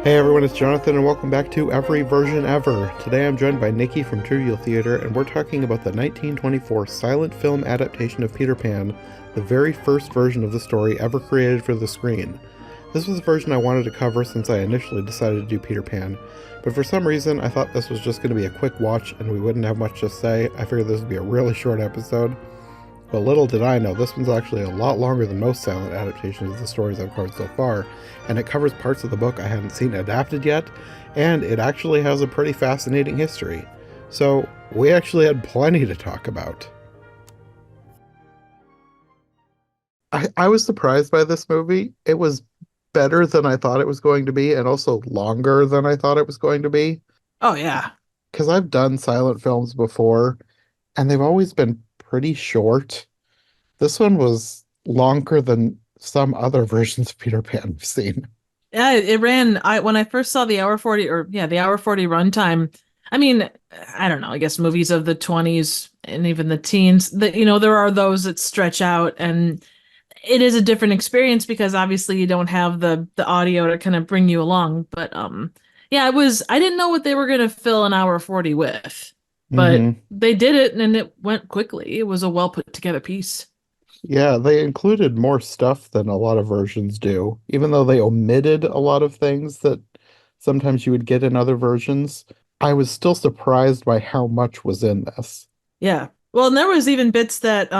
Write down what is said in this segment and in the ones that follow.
Hey everyone, it's Jonathan, and welcome back to Every Version Ever. Today I'm joined by Nicki from Trivial Theater, and we're talking about the 1924 silent film adaptation of Peter Pan, the very first version of the story ever created for the screen. This was the version I wanted to cover since I initially decided to do Peter Pan, but for some reason I thought this was just going to be a quick watch and we wouldn't have much to say. I figured this would be a really short episode. But little did I know, this one's actually a lot longer than most silent adaptations of the stories I've covered so far, and it covers parts of the book I haven't seen adapted yet, and it actually has a pretty fascinating history. So, we actually had plenty to talk about. I was surprised by this movie. It was better than I thought it was going to be, and also longer than I thought it was going to be. Oh yeah. Because I've done silent films before, and they've always been pretty short. This one was longer than some other versions of Peter Pan we've seen. Yeah, it ran I when I first saw the hour 40 the hour 40 runtime. I mean, I don't know, I guess movies of the 20s and even the teens, that there are those that stretch out, and it is a different experience because obviously you don't have the audio to kind of bring you along, but yeah, I didn't know what they were going to fill an hour 40 with. But Hmm. they did it and it went quickly. It was a well put together piece. Yeah, they included more stuff than a lot of versions do, even though they omitted a lot of things that sometimes you would get in other versions. I was still surprised by how much was in this. Yeah. Well, and there was even bits that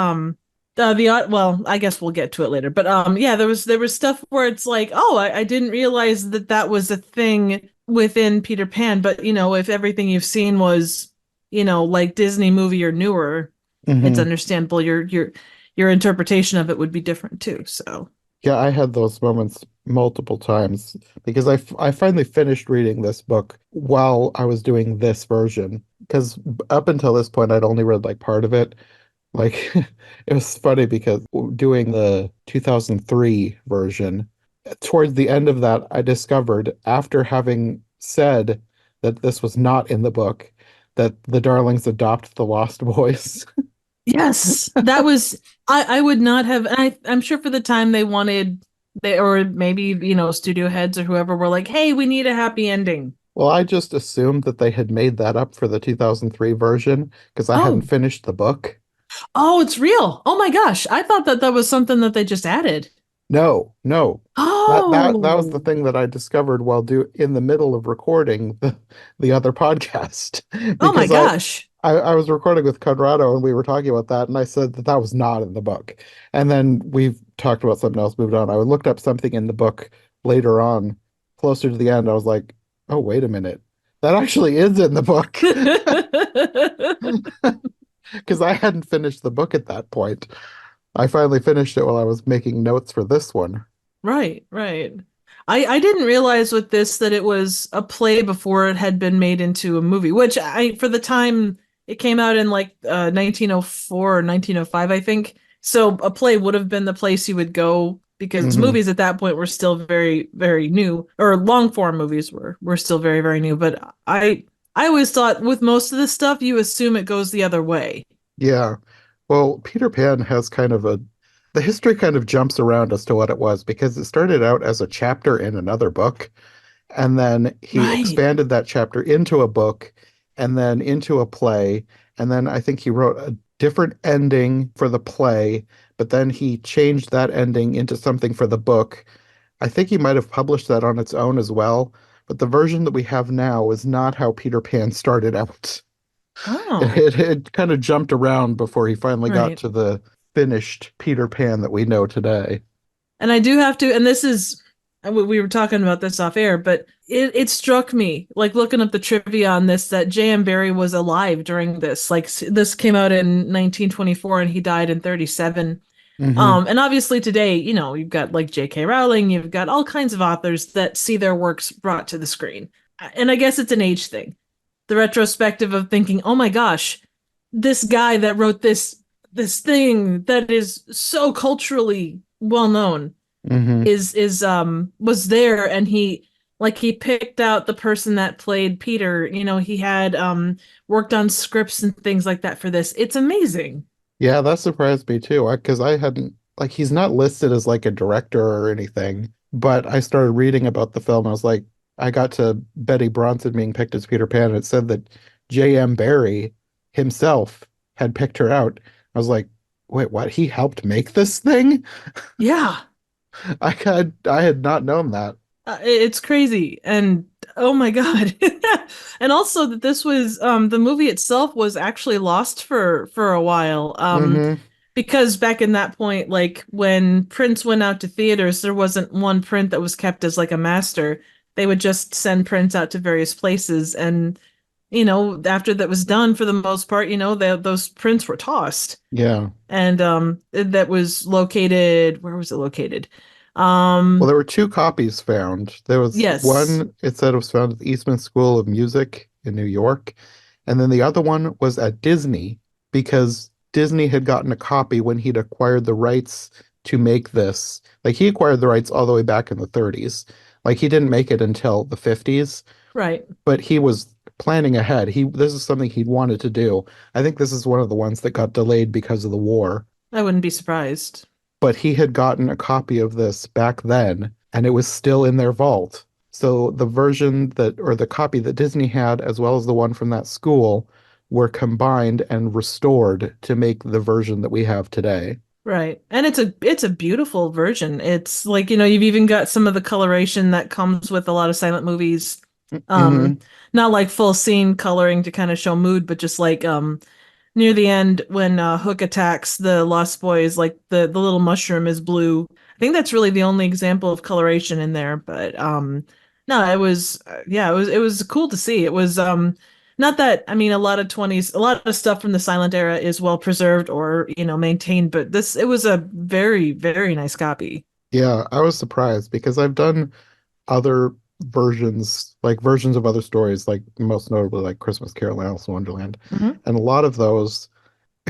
well, I guess we'll get to it later. But yeah, there was stuff where it's like, "Oh, I didn't realize that that was a thing within Peter Pan." But, if everything you've seen was, like Disney movie or newer, it's Hmm. understandable your interpretation of it would be different too. So, Yeah, I had those moments multiple times because I finally finished reading this book while I was doing this version. Because up until this point, I'd only read like part of it. Like, it was funny because doing the 2003 version, towards the end of that, I discovered after having said that this was not in the book, that the Darlings adopt the Lost Boys. yes, that was I would not have I'm sure for the time they wanted they or maybe, studio heads or whoever were like, "Hey, we need a happy ending." Well, I just assumed that they had made that up for the 2003 version because I hadn't Oh, finished the book. oh, it's real. Oh my gosh. I thought that that was something that they just added. No, no. That was the Oh, thing that I discovered while do in the middle of recording the other podcast oh my because gosh. I was recording with Conrado and we were talking about that and I said that that was not in the book. And then we've talked about something else, moved on. I looked up something in the book later on, closer to the end. I was like, oh, wait a minute. That actually is in the book because I hadn't finished the book at that point. I finally finished it while I was making notes for this one. Right, right. I didn't realize with this that it was a play before it had been made into a movie, which I for the time it came out in like 1904 or 1905, I think. So a play would have been the place you would go because Hmm. movies at that point were still very, very new, or long form movies were still very, very new. But I always thought with most of this stuff, you assume it goes the other way. Yeah. Well, Peter Pan has the history kind of jumps around as to what it was because it started out as a chapter in another book, and then he Right. expanded that chapter into a book and then into a play. And then I think he wrote a different ending for the play, but then he changed that ending into something for the book. I think he might have published that on its own as well, but the version that we have now is not how Peter Pan started out. Oh, It kind of jumped around before he finally got right. to the finished Peter Pan that we know today. And I do have to, and this is, we were talking about this off air, but it struck me, like looking up the trivia on this, that J.M. Barrie was alive during this. Like this came out in 1924 and he died in 37. Hmm. And obviously today, you've got like J.K. Rowling, you've got all kinds of authors that see their works brought to the screen. And I guess it's an age thing. The retrospective of thinking, oh my gosh, this guy that wrote this thing that is so culturally well known Hmm. is was there, and he picked out the person that played Peter. He had worked on scripts and things like that for this. It's amazing. Yeah, that surprised me too, because I hadn't like he's not listed as like a director or anything, but I started reading about the film. And I was like, I got to Betty Bronson being picked as Peter Pan, and it said that J.M. Barrie himself had picked her out. I was like, wait, what? He helped make this thing? Yeah. I had not known that. It's crazy. And oh my God. And also that this was the movie itself was actually lost for a while. Hmm. Because back in that point, like when prints went out to theaters, there wasn't one print that was kept as like a master. They would just send prints out to various places. And, after that was done, for the most part, those prints were tossed. Yeah. And that was located, where was it located? Well, Um, there were two copies found. There was yes, one, it said it was found at the Eastman School of Music in New York. And then the other one was at Disney because Disney had gotten a copy when he'd acquired the rights to make this. Like he acquired the rights all the way back in the 30s. Like he didn't make it until the 50s, right. but he was planning ahead. This is something he'd wanted to do. I think this is one of the ones that got delayed because of the war, I wouldn't be surprised. but he had gotten a copy of this back then and it was still in their vault. So the version that, or the copy that Disney had, as well as the one from that school, were combined and restored to make the version that we have today. Right. And it's a beautiful version. It's like, you've even got some of the coloration that comes with a lot of silent movies. Hmm. Um, Not like full scene coloring to kind of show mood, but just like near the end when Hook attacks the Lost Boys, like the little mushroom is blue. I think that's really the only example of coloration in there. But no, it was yeah, it was cool to see. It was not that I mean a lot of stuff from the silent era is well preserved or maintained, but this it was a very very nice copy. Yeah, I was surprised because I've done other versions, like versions of other stories, like most notably like Christmas Carol and Alice in Wonderland. Hmm. And a lot of those,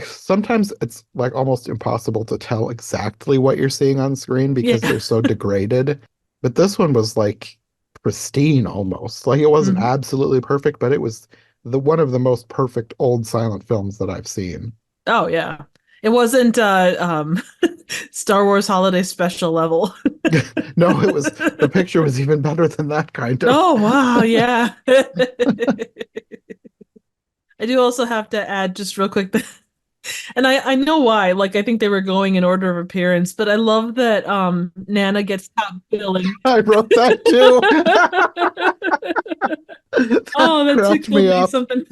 sometimes it's like almost impossible to tell exactly what you're seeing on screen because Yeah. they're so degraded. But this one was like pristine almost. Like it wasn't Hmm. absolutely perfect, but it was the one of the most perfect old silent films that I've seen. Oh yeah. It wasn't Star Wars Holiday Special level. No, it was the picture was even better than that kind of. Oh wow, yeah. I do also have to add just real quick that, and I know why. Like I think they were going in order of appearance, but I love that Nana gets top billing. I wrote that too. That Oh, that cracked tickled me me up. something.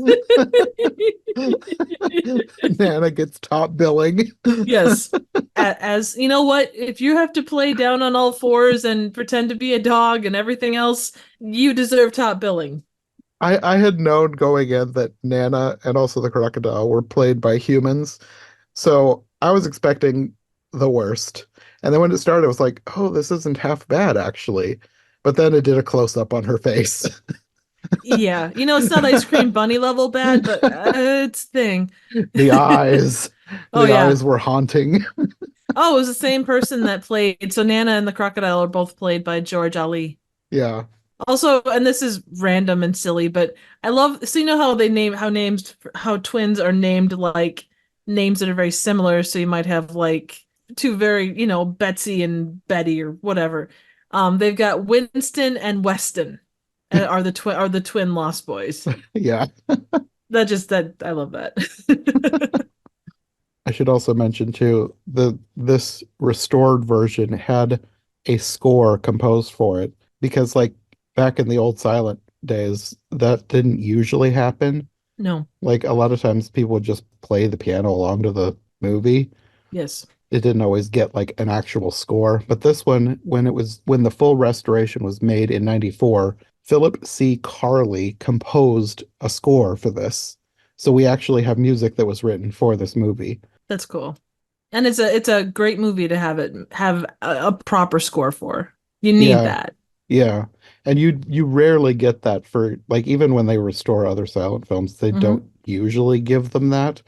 Nana gets top billing. Yes. As you know what, if you have to play down on all fours and pretend to be a dog and everything else, you deserve top billing. I had known going in that Nana and also the crocodile were played by humans, so I was expecting the worst. And then when it started, I was like, "Oh, this isn't half bad, actually." But then it did a close up on her face. Yeah, it's not ice cream bunny level bad, but it's thing. The eyes, Oh the yeah. eyes were haunting. Oh, it was the same person that played. So Nana and the crocodile are both played by George Ali. Yeah, Also, and this is random and silly, but I love so how they name how twins are named like names that are very similar. So you might have like two very, Betsy and Betty or whatever. They've got Winston and Weston are the twin Lost Boys. yeah. That I love that. I should also mention too, this restored version had a score composed for it because like back in the old silent days, that didn't usually happen. No. Like a lot of times people would just play the piano along to the movie. Yes. It didn't always get like an actual score. But this one, when the full restoration was made in 94, Philip C. Carley composed a score for this. So we actually have music that was written for this movie. That's cool. And it's a great movie to have a proper score for. You need Yeah, that. yeah. And you rarely get that for like even when they restore other silent films, they Hmm. don't usually give them that.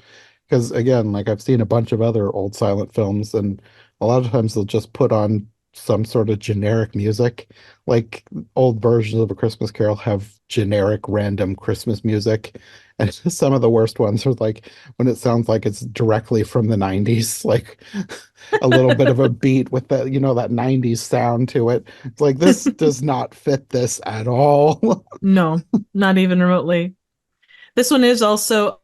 Because again, like I've seen a bunch of other old silent films and a lot of times they'll just put on some sort of generic music. Like old versions of A Christmas Carol have generic random Christmas music. And some of the worst ones are like when it sounds like it's directly from the 90s, like a little bit of a beat with that, that 90s sound to it. It's like this does not fit this at all. No, not even remotely. This one is also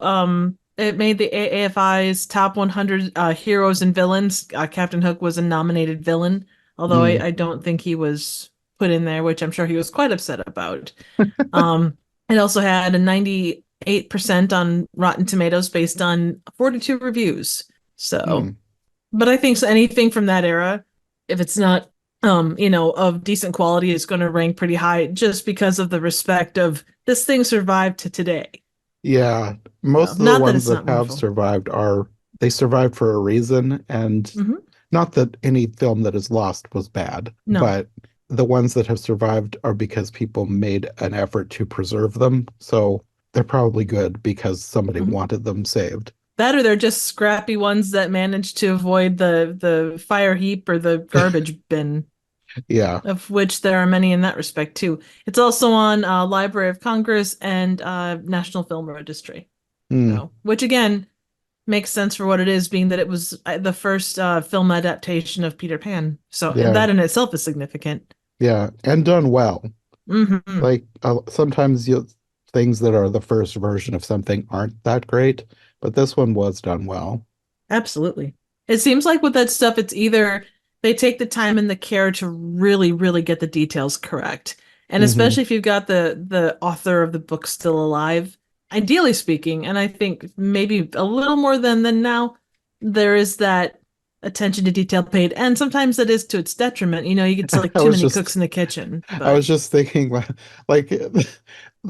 it made the AFI's top 100 heroes and villains. Captain Hook was a nominated villain, although Mm, I don't think he was put in there, which I'm sure he was quite upset about. Um, it also had a 98% on Rotten Tomatoes based on 42 reviews. So, mm. but I think so anything from that era, if it's not of decent quality, is going to rank pretty high just because of the respect of this thing survived to today. Yeah, So, most of the not that ones it's that not have wonderful. survived are they survived for a reason, and Hmm. not that any film that is lost was bad, No. but the ones that have survived are because people made an effort to preserve them. So they're probably good because somebody Hmm. wanted them saved. That or they're just scrappy ones that managed to avoid the fire heap or the garbage bin, Yeah. of which there are many in that respect too. It's also on Library of Congress and National Film Registry. Mm, So, which again makes sense for what it is, being that it was the first film adaptation of Peter Pan. So, and yeah. that in itself is significant. Yeah. And done well. Hmm. Like sometimes things that are the first version of something aren't that great, but this one was done well. Absolutely. It seems like with that stuff, it's either they take the time and the care to really, really get the details correct. And Hmm. especially if you've got the author of the book still alive, ideally speaking, and I think maybe a little more than now, there is that attention to detail paid. And sometimes that is to its detriment. You get like I too was many just cooks in the kitchen. I But was just thinking, like,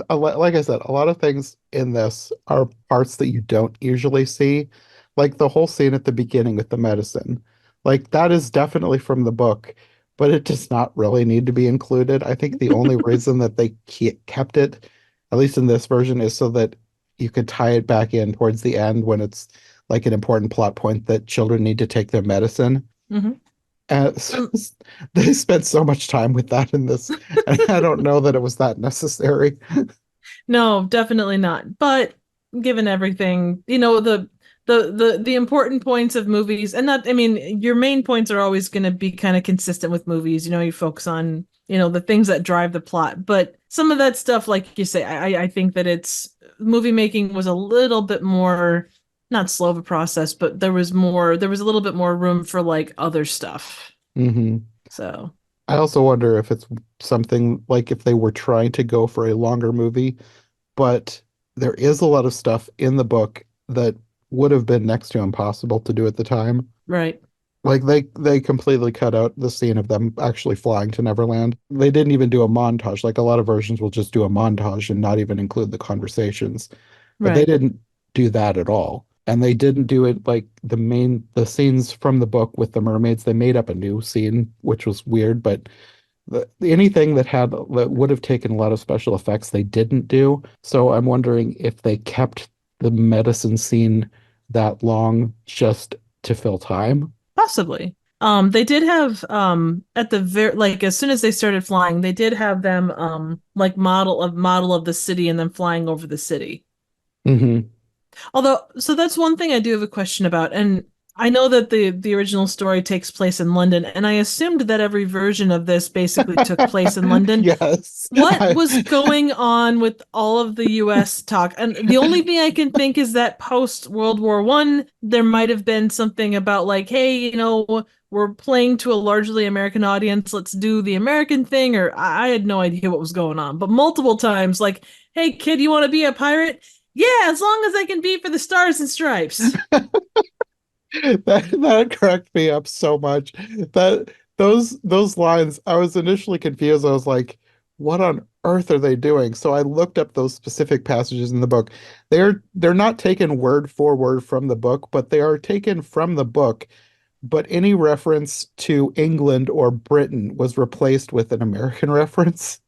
like I said, a lot of things in this are parts that you don't usually see, like the whole scene at the beginning with the medicine. Like that is definitely from the book, but it does not really need to be included. I think the only reason that they kept it, at least in this version, is so that you could tie it back in towards the end when it's like an important plot point that children need to take their medicine. mhm. And Um, they spent so much time with that in this, and I don't know that it was that necessary. No, definitely not. But given everything, the important points of movies, and not, I mean, your main points are always going to be kind of consistent with movies. You focus on, the things that drive the plot. But some of that stuff, like you say, I think that it's movie making was a little bit more, not slow of a process, but there was a little bit more room for like other stuff. Hmm. So, I also wonder if it's something like if they were trying to go for a longer movie, but there is a lot of stuff in the book that would have been next to impossible to do at the time. right, Like they completely cut out the scene of them actually flying to Neverland. They didn't even do a montage. Like a lot of versions will just do a montage and not even include the conversations. But they right. didn't do that at all. And they didn't do it like the scenes from the book with the mermaids. They made up a new scene, which was weird, but anything that would have taken a lot of special effects, they didn't do. So I'm wondering if they kept the medicine scene that long just to fill time. Possibly. They did have at the very like as soon as they started flying, they did have them like model of the city and then flying over the city. Hmm. Although, so that's one thing I do have a question about, and I know that the original story takes place in London, and I assumed that every version of this basically took place in London. Yes. What was going on with all of the US talk? And the only thing I can think is that post World War One, there might have been something about like, hey, we're playing to a largely American audience. Let's do the American thing. Or I had no idea what was going on. But multiple times, like, hey, kid, you want to be a pirate? Yeah, as long as I can be for the stars and stripes. That cracked me up so much. That those lines, I was initially confused. I was like, what on earth are they doing? So I looked up those specific passages in the book. They're not taken word for word from the book, but they are taken from the book. But any reference to England or Britain was replaced with an American reference.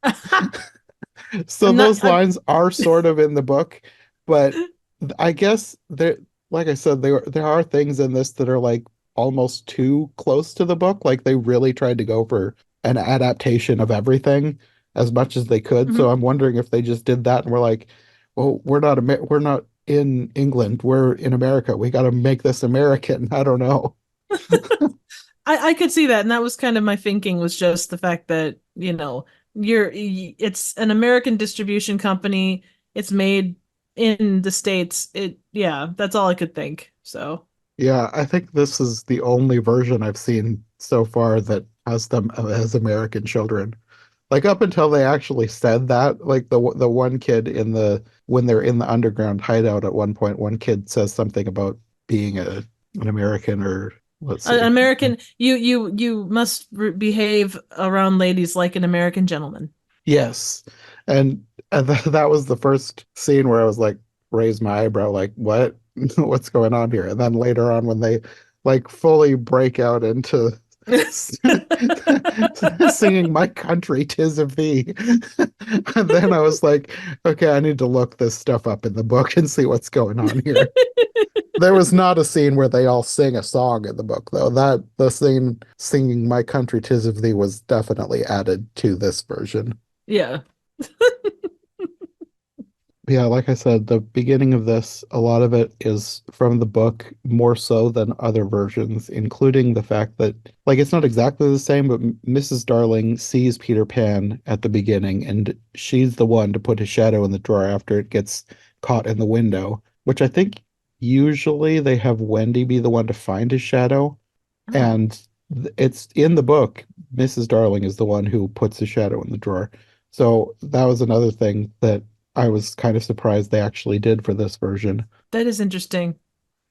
So I'm not. those lines are sort of in the book, but I guess there, like I said, there are things in this that are like almost too close to the book. Like they really tried to go for an adaptation of everything as much as they could. So Mhm. I'm wondering if they just did that and we're like, well, we're not in England. We're in America. We got to make this American. I don't know. I could see that, and that was kind of my thinking was just the fact that, it's an American distribution company. It's made in the States. Yeah, that's all I could think. So, Yeah, I think this is the only version I've seen so far that has them as American children. Like up until they actually said that, like the one kid in the when they're in the underground hideout at one point, one kid says something about being an American or let's an see. American, you must behave around ladies like an American gentleman. Yes. And that was the first scene where I was like raised my eyebrow like what what's going on here? And then later on when they like fully break out into singing My Country, 'Tis of Thee. And then I was like, okay, I need to look this stuff up in the book and see what's going on here. There was not a scene where they all sing a song in the book, though. That the scene singing My Country, 'Tis of Thee was definitely added to this version. Yeah. Yeah, like I said, the beginning of this, a lot of it is from the book more so than other versions, including the fact that, like, it's not exactly the same, but Mrs. Darling sees Peter Pan at the beginning, and she's the one to put his shadow in the drawer after it gets caught in the window, which I think usually they have Wendy be the one to find his shadow. Oh, And it's in the book, Mrs. Darling is the one who puts the shadow in the drawer. So that was another thing that I was kind of surprised they actually did for this version. that is interesting.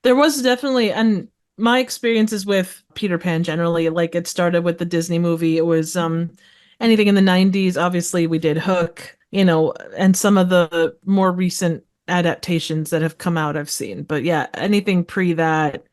There was definitely, and my experiences with Peter Pan generally, like it started with the Disney movie. It was anything in the 90s. Obviously, we did Hook, and some of the more recent adaptations that have come out I've seen. But yeah, anything pre that,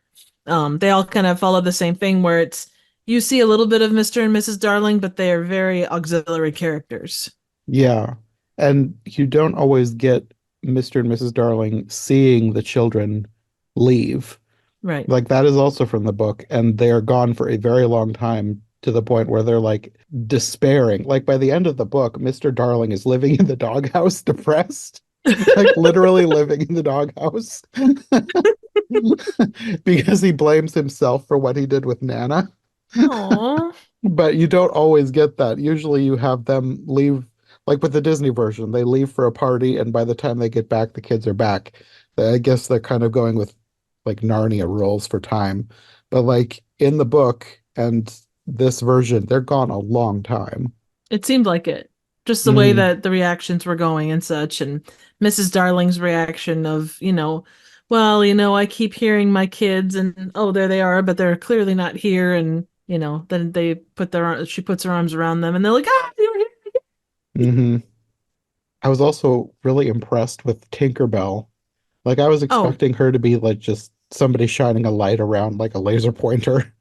they all kind of follow the same thing where it's you see a little bit of Mr. and Mrs. Darling, but they are very auxiliary characters. Yeah. And you don't always get Mr. and Mrs. Darling seeing the children leave. Right. Like that is also from the book, and they are gone for a very long time to the point where they're like despairing. Like by the end of the book, Mr. Darling is living in the doghouse depressed, like literally living in the doghouse because he blames himself for what he did with Nana. Oh, But you don't always get that. Usually you have them leave, like with the Disney version, they leave for a party, and by the time they get back, the kids are back. I guess they're kind of going with like Narnia rules for time. But like in the book and this version, they're gone a long time. it seemed like it. Just the way Hmm. that the reactions were going and such, and Mrs. Darling's reaction of, well, I keep hearing my kids and oh, there they are, but they're clearly not here. And, then she puts her arms around them and they're like, ah, you're here. Hmm. I was also really impressed with Tinkerbell. Like I was Oh, expecting her to be like just somebody shining a light around like a laser pointer.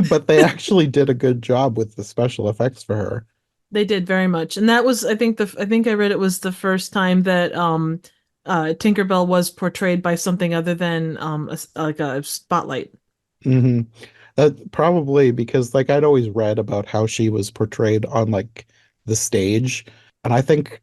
But they actually did a good job with the special effects for her. they did very much. And that was, I think I read it was the first time that, Tinkerbell was portrayed by something other than, like a spotlight. Hmm. That probably because like I'd always read about how she was portrayed on like the stage, and I think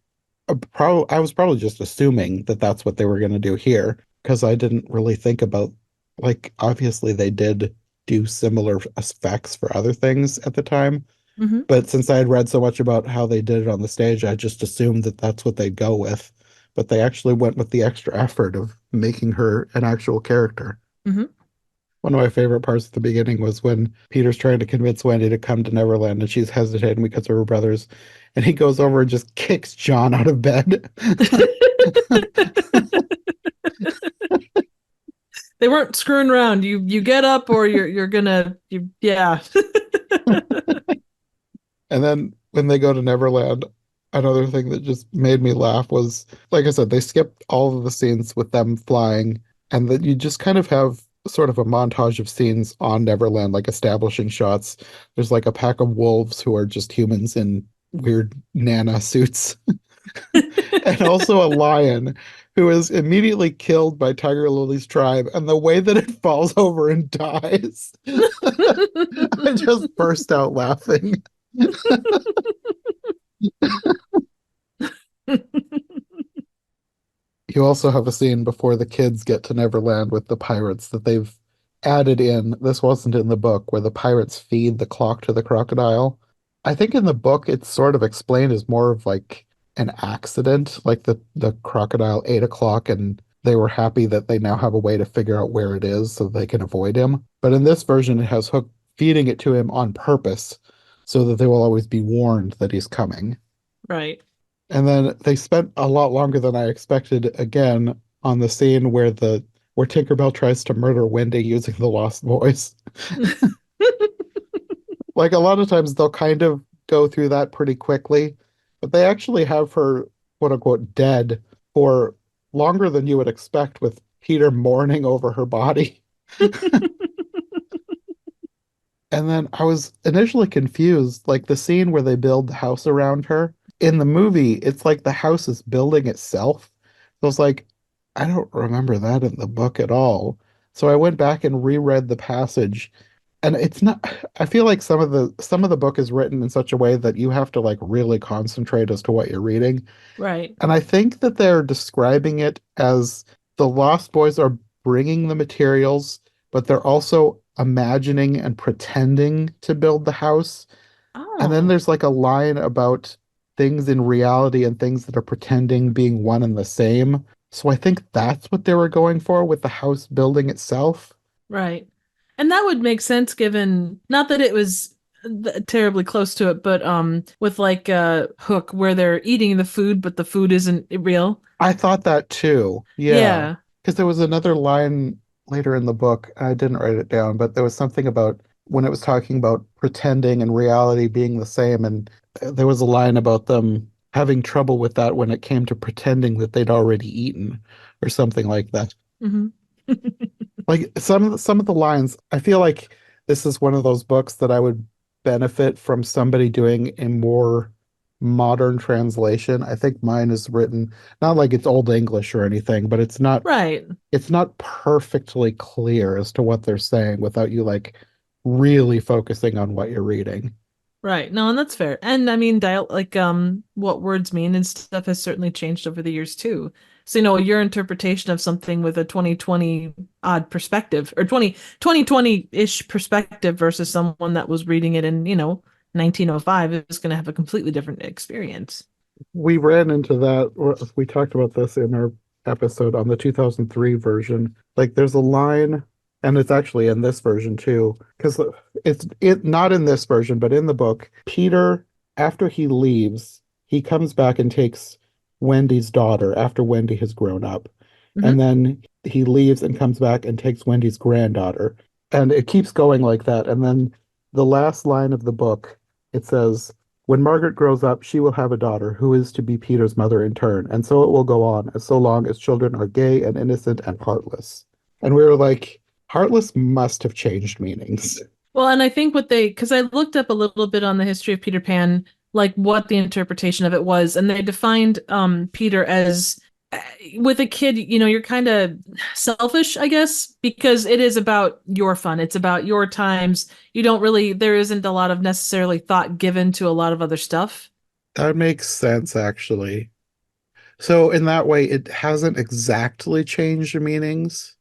probably I was probably just assuming that that's what they were going to do here because I didn't really think about like obviously they did do similar effects for other things at the time, Hmm. but since I had read so much about how they did it on the stage, I just assumed that that's what they'd go with. But they actually went with the extra effort of making her an actual character. Hmm. One of my favorite parts at the beginning was when Peter's trying to convince Wendy to come to Neverland and she's hesitating because of her brothers. And he goes over and just kicks John out of bed. They weren't screwing around. You get up or you're gonna yeah. And then when they go to Neverland, another thing that just made me laugh was, like I said, they skipped all of the scenes with them flying, and that you just kind of have sort of a montage of scenes on Neverland, like establishing shots. There's like a pack of wolves who are just humans in weird Nana suits, and also a lion who is immediately killed by Tiger Lily's tribe, and the way that it falls over and dies, I just burst out laughing. You also have a scene before the kids get to Neverland with the pirates that they've added in. This wasn't in the book, where the pirates feed the clock to the crocodile. I think in the book it's sort of explained as more of like an accident, like the crocodile ate a clock and they were happy that they now have a way to figure out where it is so they can avoid him. But in this version, it has Hook feeding it to him on purpose so that they will always be warned that he's coming. Right. And then they spent a lot longer than I expected again on the scene where Tinkerbell tries to murder Wendy using the Lost Boys. Like a lot of times they'll kind of go through that pretty quickly, but they actually have her quote unquote dead for longer than you would expect with Peter mourning over her body. And then I was initially confused, like the scene where they build the house around her. In the movie, it's like the house is building itself. So it's like, I don't remember that in the book at all. So I went back and reread the passage, and it's not, I feel like some of the book is written in such a way that you have to like really concentrate as to what you're reading. Right. And I think that they're describing it as the Lost Boys are bringing the materials, but they're also imagining and pretending to build the house. And then Oh, there's like a line about things in reality and things that are pretending being one and the same. So I think that's what they were going for with the house building itself. right. And that would make sense given not that it was terribly close to it, but with like Hook where they're eating the food, but the food isn't real. I thought that too. Yeah. Yeah. Because there was another line later in the book. I didn't write it down, but there was something about when it was talking about pretending and reality being the same. And there was a line about them having trouble with that when it came to pretending that they'd already eaten or something like that. Hmm. Like some of the lines, I feel like this is one of those books that I would benefit from somebody doing a more modern translation. I think mine is written not like it's old English or anything, but Right. it's not perfectly clear as to what they're saying without you like really focusing on what you're reading. Right. No, and that's fair. And I mean, like what words mean and stuff has certainly changed over the years too. So, your interpretation of something with a 2020 odd perspective or 2020-ish perspective versus someone that was reading it in, 1905 is going to have a completely different experience. We ran into that, or we talked about this in our episode on the 2003 version. Like there's a line, and it's actually in this version too, because it's not in this version, but in the book, Peter, after he leaves, he comes back and takes Wendy's daughter after Wendy has grown up. And Hmm. then he leaves and comes back and takes Wendy's granddaughter. And it keeps going like that. And then the last line of the book, it says, when Margaret grows up, she will have a daughter who is to be Peter's mother in turn, and so it will go on, as so long as children are gay and innocent and heartless. And we were like, heartless must have changed meanings. Well, and I think because I looked up a little bit on the history of Peter Pan, like what the interpretation of it was, and they defined Peter as uh, with a kid, you're kind of selfish, I guess, because it is about your fun. It's about your times. There isn't a lot of necessarily thought given to a lot of other stuff. That makes sense, actually. So in that way, it hasn't exactly changed the meanings.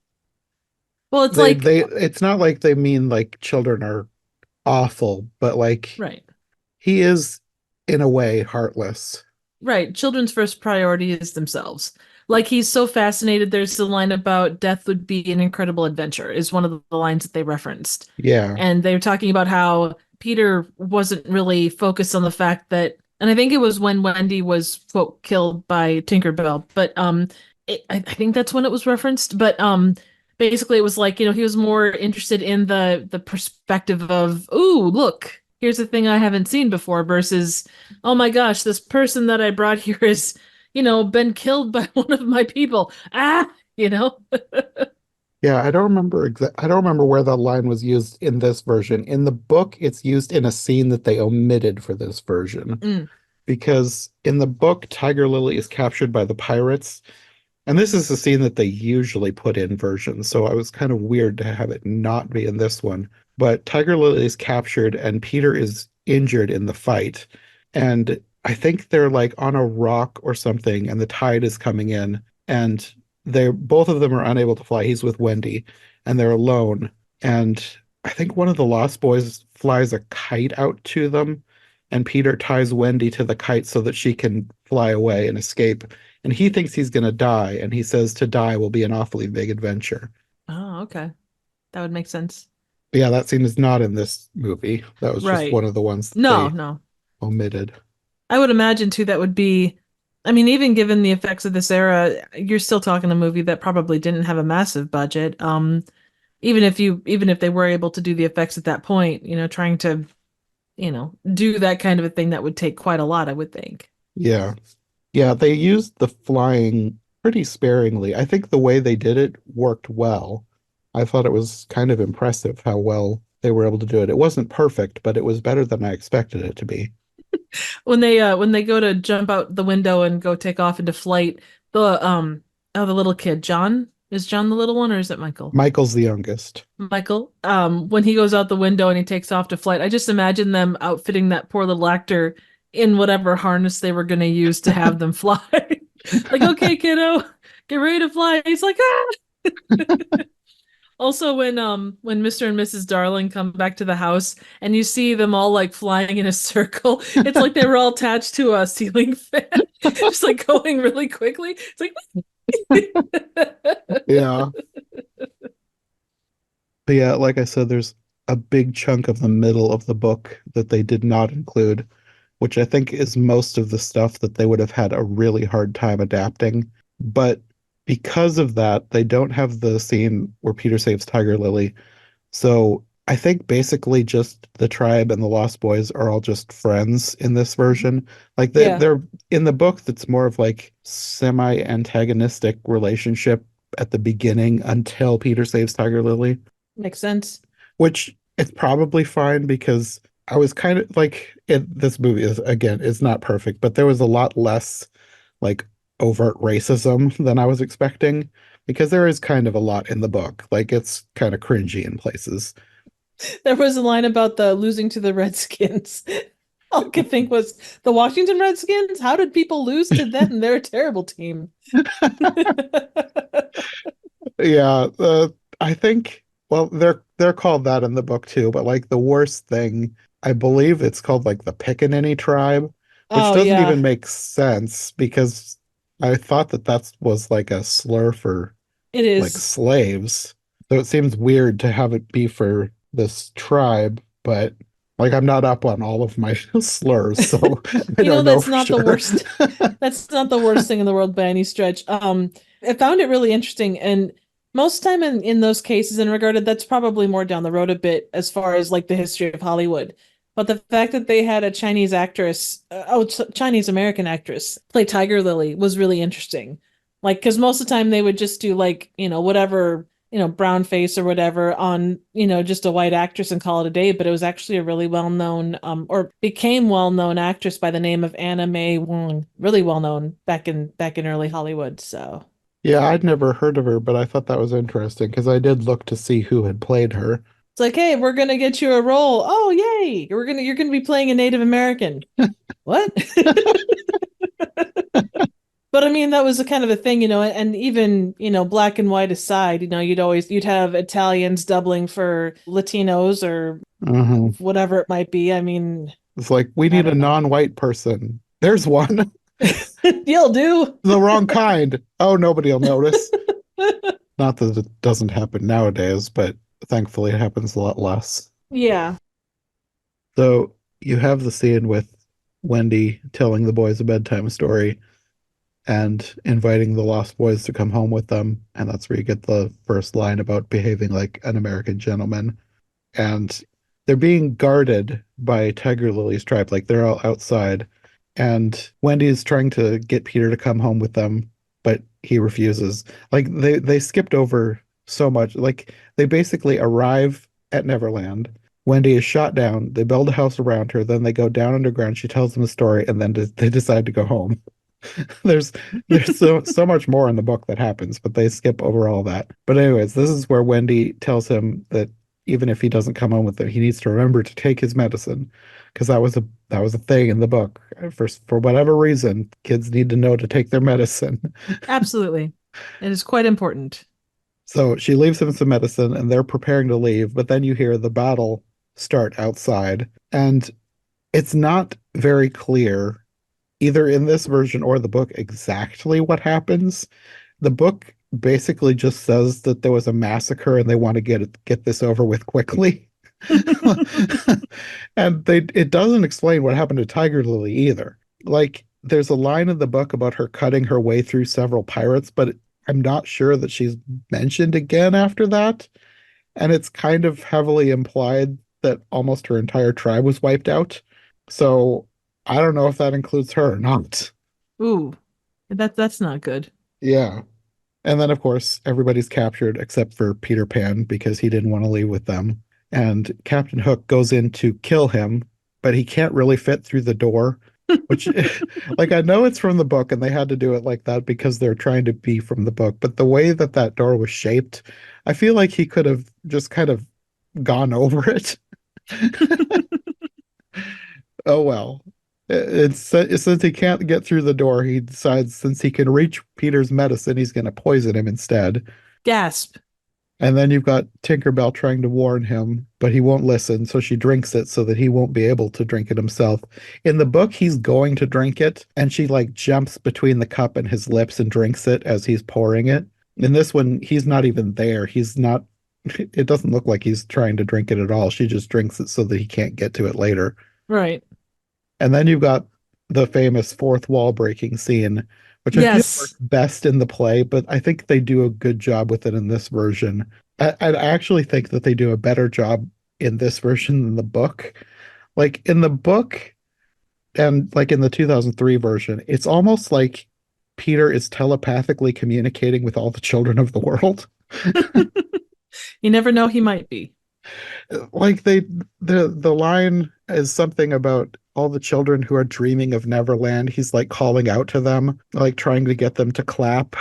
Well, it's like, It's not like they mean like children are awful, but like right. he is in a way heartless. Right. Children's first priority is themselves. Like he's so fascinated. There's a line about death would be an incredible adventure, is one of the lines that they referenced. Yeah. And they were talking about how Peter wasn't really focused on the fact that, and I think it was when Wendy was, quote, killed by Tinkerbell, but I think that's when it was referenced. But basically it was like, he was more interested in the perspective of, ooh, look, here's a thing I haven't seen before versus oh my gosh, this person that I brought here is, been killed by one of my people. Ah, you know? Yeah, I don't remember where that line was used in this version. In the book, it's used in a scene that they omitted for this version. Mm, Because in the book, Tiger Lily is captured by the pirates, And this is the scene that they usually put in versions, so it was kind of weird to have it not be in this one. But Tiger Lily is captured and Peter is injured in the fight. And I think they're like on a rock or something, and the tide is coming in, and they're both of them are unable to fly. He's with Wendy, and they're alone. And I think one of the Lost Boys flies a kite out to them, and Peter ties Wendy to the kite so that she can fly away and escape. And he thinks he's going to die, and he says to die will be an awfully big adventure. Oh, okay. That would make sense. But yeah, that scene is not in this movie. That was just Right. one of the ones that No, they no. omitted. I would imagine too that would be, I mean, even given the effects of this era, you're still talking a movie that probably didn't have a massive budget. Even if they were able to do the effects at that point, trying to, do that kind of a thing that would take quite a lot, I would think. Yeah. Yeah, they used the flying pretty sparingly. I think the way they did it worked well. I thought it was kind of impressive how well they were able to do it. It wasn't perfect, but it was better than I expected it to be. When they go to jump out the window and go take off into flight, the little kid, John, is John the little one or is it Michael? Michael's the youngest. Michael, when he goes out the window and he takes off to flight, I just imagine them outfitting that poor little actor in whatever harness they were going to use to have them fly. Like, okay, kiddo, get ready to fly. He's like, ah. Also, when Mr. and Mrs. Darling come back to the house and you see them all like flying in a circle, it's like they were all attached to a ceiling fan, just like going really quickly. It's like Yeah. But yeah, like I said, there's a big chunk of the middle of the book that they did not include, which I think is most of the stuff that they would have had a really hard time adapting. But because of that, they don't have the scene where Peter saves Tiger Lily. So I think basically just the tribe and the Lost Boys are all just friends in this version. Like yeah, they're in the book that's more of like semi-antagonistic relationship at the beginning until Peter saves Tiger Lily, makes sense. which it's probably fine because I was kind of like this movie is again it's not perfect, but there was a lot less like overt racism than I was expecting because there is kind of a lot in the book. Like it's kind of cringy in places. There was a line about the losing to the Redskins. All I could think was the Washington Redskins. How did people lose to them? They're a terrible team. Yeah, I think well they're called that in the book too, but like the worst thing, I believe it's called like the Pickaninny tribe, which Oh doesn't even yeah, make sense because I thought that that was like a slur for it like is. slaves. So it seems weird to have it be for this tribe, but like I'm not up on all of my slurs, so I don't know That's for not the sure. worst. That's not the worst thing in the world by any stretch. I found it really interesting, and most time in those cases, in regarded, that's probably more down the road a bit as far as like the history of Hollywood. But the fact that they had a Chinese actress, Chinese American actress, play Tiger Lily was really interesting. Like, because most of the time they would just do like whatever brown face or whatever on just a white actress and call it a day. But it was actually a really well known or became well known actress by the name of Anna Mae Wong, really well known back in early Hollywood. So. Yeah, I'd never heard of her, but I thought that was interesting because I did look to see who had played her. It's like, hey, we're gonna get you a role. Oh, yay! You're gonna be playing a Native American. What? But I mean, that was a kind of a thing, and even, black and white aside, you'd have Italians doubling for Latinos or Uh-huh. whatever it might be. I mean, It's like we I need a don't know. non-white person. There's one. You'll do. The wrong kind. Oh, nobody will notice. Not that it doesn't happen nowadays, but thankfully it happens a lot less. Yeah. So you have the scene with Wendy telling the boys a bedtime story and inviting the Lost Boys to come home with them. And that's where you get the first line about behaving like an American gentleman. And they're being guarded by Tiger Lily's tribe. Like they're all outside. And Wendy is trying to get Peter to come home with them, but he refuses. Like they skipped over so much. Like they basically arrive at Neverland. Wendy is shot down. They build a house around her. Then they go down underground. She tells them a story, and then they decide to go home. There's there's so much more in the book that happens, but they skip over all that. But anyways, this is where Wendy tells him that even if he doesn't come home with it, he needs to remember to take his medicine because that was a thing in the book. For whatever reason, kids need to know to take their medicine. Absolutely. It is quite important. So she leaves him some medicine and they're preparing to leave, but then you hear the battle start outside. And it's not very clear, either in this version or the book, exactly what happens. The book basically just says that there was a massacre and they want to get this over with quickly. And it doesn't explain what happened to Tiger Lily either. Like there's a line in the book about her cutting her way through several pirates, but I'm not sure that she's mentioned again after that. And it's kind of heavily implied that almost her entire tribe was wiped out. So I don't know if that includes her or not. Ooh, that's not good. Yeah. And then, of course, everybody's captured except for Peter Pan because he didn't want to leave with them. And Captain Hook goes in to kill him, but he can't really fit through the door, which, like, I know it's from the book and they had to do it like that because they're trying to be from the book. But the way that that door was shaped, I feel like he could have just kind of gone over it. Oh well. Since he can't get through the door, he decides since he can reach Peter's medicine, he's going to poison him instead. Gasp. And then you've got Tinkerbell trying to warn him, but he won't listen, so she drinks it so that he won't be able to drink it himself. In the book, he's going to drink it, and she like jumps between the cup and his lips and drinks it as he's pouring it. In this one, he's not even there. He's not, it doesn't look like he's trying to drink it at all. She just drinks it so that he can't get to it later. Right. And then you've got the famous fourth wall breaking scene, which I feel works Yes. best in the play, but I think they do a good job with it in this version. I actually think that they do a better job in this version than the book. Like in the book and like in the 2003 version, it's almost like Peter is telepathically communicating with all the children of the world. You never know, he might be. Like the line is something about all the children who are dreaming of Neverland. He's like calling out to them, like trying to get them to clap.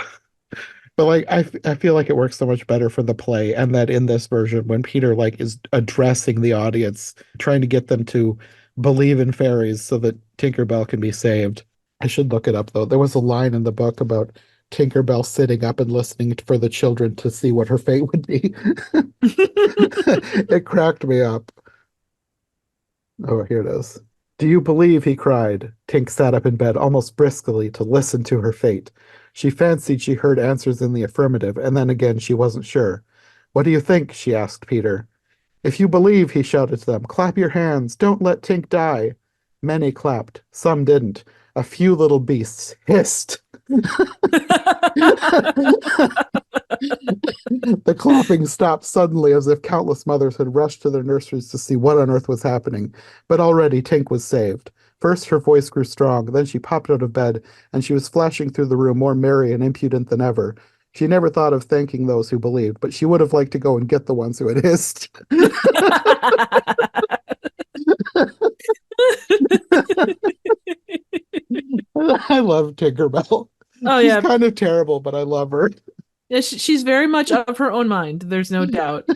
But like I feel like it works so much better for the play, and that in this version, when Peter like is addressing the audience, trying to get them to believe in fairies so that Tinkerbell can be saved. I should look it up though. There was a line in the book about Tinkerbell sitting up and listening for the children to see what her fate would be. It cracked me up. Oh, here it is. Do you believe? He cried. Tink sat up in bed almost briskly to listen to her fate. She fancied she heard answers in the affirmative, and then again she wasn't sure. What do you think? She asked Peter. If you believe, he shouted to them, clap your hands. Don't let Tink die. Many clapped. Some didn't. A few little beasts hissed. The clapping stopped suddenly as if countless mothers had rushed to their nurseries to see what on earth was happening. But already Tink was saved. First her voice grew strong, then she popped out of bed, and she was flashing through the room more merry and impudent than ever. She never thought of thanking those who believed, but she would have liked to go and get the ones who had hissed. I love Tinkerbell. Oh She's yeah. kind of terrible, but I love her. Yeah, she's very much of her own mind. There's no doubt.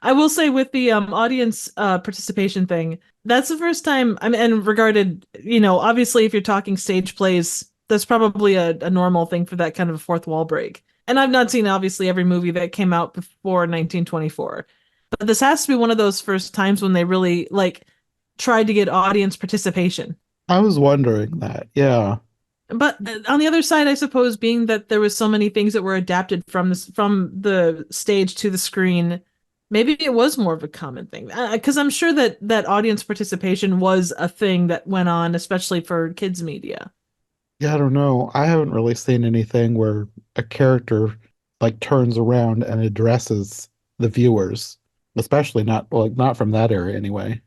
I will say with the audience participation thing, that's the first time I mean, and regarded, obviously if you're talking stage plays, that's probably a normal thing for that kind of a fourth wall break. And I've not seen obviously every movie that came out before 1924. But this has to be one of those first times when they really like tried to get audience participation. I was wondering that. Yeah. But on the other side, I suppose, being that there was so many things that were adapted from the stage to the screen, maybe it was more of a common thing. Because I'm sure that audience participation was a thing that went on, especially for kids media. Yeah, I don't know. I haven't really seen anything where a character like turns around and addresses the viewers, especially not from that era anyway.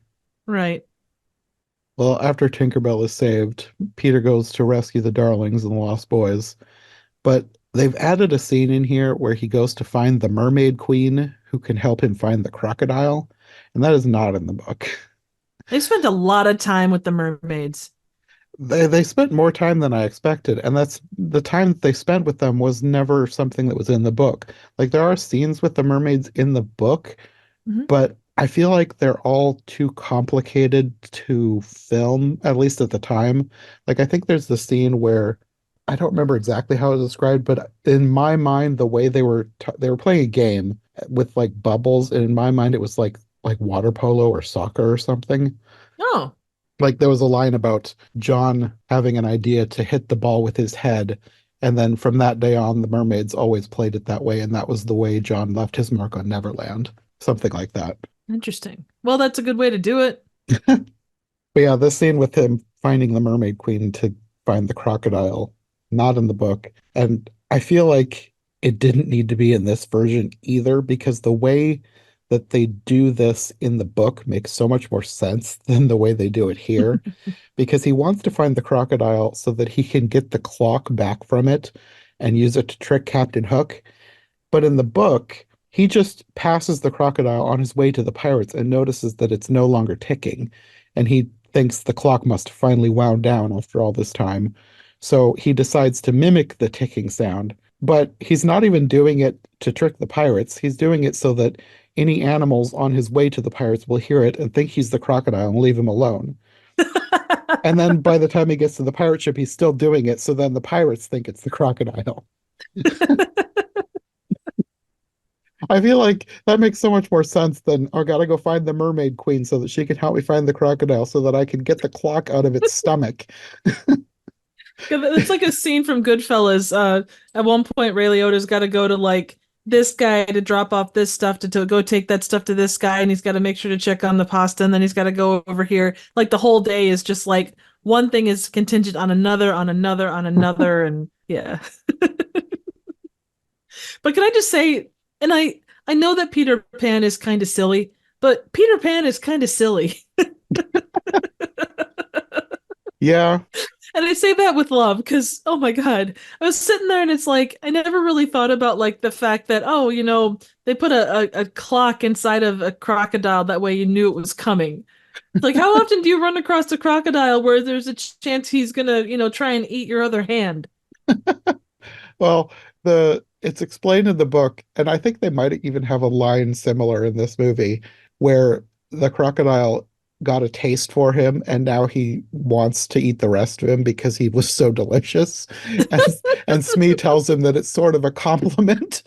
Right. Well, after Tinkerbell is saved, Peter goes to rescue the Darlings and the Lost Boys, but they've added a scene in here where he goes to find the Mermaid Queen who can help him find the crocodile, and that is not in the book. They spent a lot of time with the mermaids. They spent more time than I expected, and that's the time that they spent with them was never something that was in the book. Like there are scenes with the mermaids in the book, Mhm. but I feel like they're all too complicated to film, at least at the time. Like I think there's the scene where I don't remember exactly how it was described, but in my mind, the way they were playing a game with like bubbles, and in my mind, it was like water polo or soccer or something. Oh, Like there was a line about John having an idea to hit the ball with his head, and then from that day on, the mermaids always played it that way, and that was the way John left his mark on Neverland. Something like that. interesting. Well, that's a good way to do it. But yeah, this scene with him finding the Mermaid Queen to find the crocodile, not in the book. And I feel like it didn't need to be in this version either, because the way that they do this in the book makes so much more sense than the way they do it here. Because he wants to find the crocodile so that he can get the clock back from it and use it to trick Captain Hook. But in the book, he just passes the crocodile on his way to the pirates and notices that it's no longer ticking. And he thinks the clock must have finally wound down after all this time. So he decides to mimic the ticking sound. But he's not even doing it to trick the pirates. He's doing it so that any animals on his way to the pirates will hear it and think he's the crocodile and leave him alone. And then by the time he gets to the pirate ship, he's still doing it. So then the pirates think it's the crocodile. I feel like that makes so much more sense than, oh, I gotta go find the mermaid queen so that she can help me find the crocodile so that I can get the clock out of its stomach. It's like a scene from Goodfellas. At one point, Ray Liotta's got to go to like this guy to drop off this stuff to go take that stuff to this guy, and he's got to make sure to check on the pasta, and then he's got to go over here. Like the whole day is just like one thing is contingent on another, on another, on another, and yeah. But can I just say, and I know that Peter Pan is kind of silly, but Peter Pan is kind of silly. Yeah. And I say that with love because, oh my God, I was sitting there and it's like, I never really thought about like the fact that, oh, they put a clock inside of a crocodile. That way you knew it was coming. Like, how often do you run across a crocodile where there's a chance he's gonna, try and eat your other hand? Well, the it's explained in the book, and I think they might even have a line similar in this movie where the crocodile got a taste for him and now he wants to eat the rest of him because he was so delicious. And and Smee tells him that it's sort of a compliment,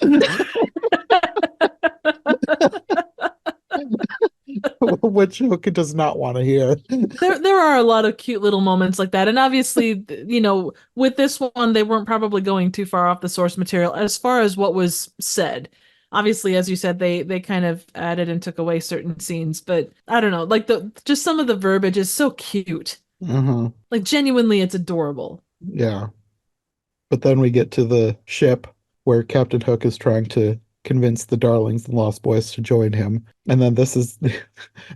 which Hook does not want to hear. There are a lot of cute little moments like that. And obviously, with this one, they weren't probably going too far off the source material as far as what was said. Obviously, as you said, they kind of added and took away certain scenes, but I don't know, like the just some of the verbiage is so cute. Uh-huh. Like genuinely it's adorable. Yeah. But then we get to the ship where Captain Hook is trying to convince the Darlings and Lost Boys to join him. And then this is this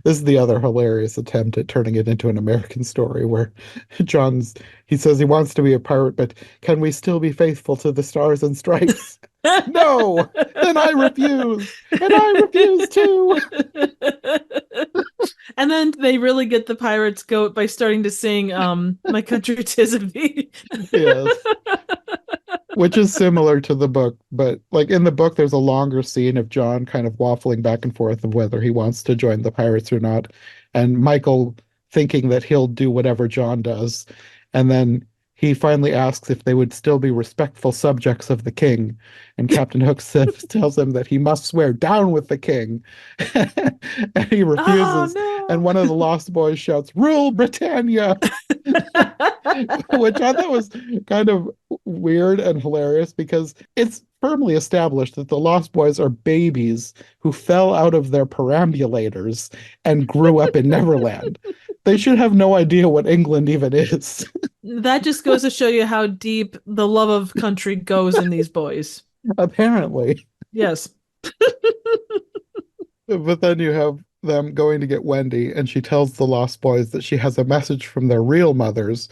is the other hilarious attempt at turning it into an American story where he says he wants to be a pirate, but can we still be faithful to the stars and stripes? No, then I refuse. And I refuse too. And then they really get the pirates goat by starting to sing My Country 'Tis of Thee. Yes. Which is similar to the book, but like in the book, there's a longer scene of John kind of waffling back and forth of whether he wants to join the pirates or not, and Michael thinking that he'll do whatever John does. And then he finally asks if they would still be respectful subjects of the king. And Captain Hook tells him that he must swear down with the king. And he refuses. And one of the Lost Boys shouts, "Rule Britannia!" Which I thought was kind of weird and hilarious because it's firmly established that the Lost Boys are babies who fell out of their perambulators and grew up in Neverland. They should have no idea what England even is. That just goes to show you how deep the love of country goes in these boys. Apparently. Yes. But then you have them going to get Wendy, and she tells the Lost Boys that she has a message from their real mothers,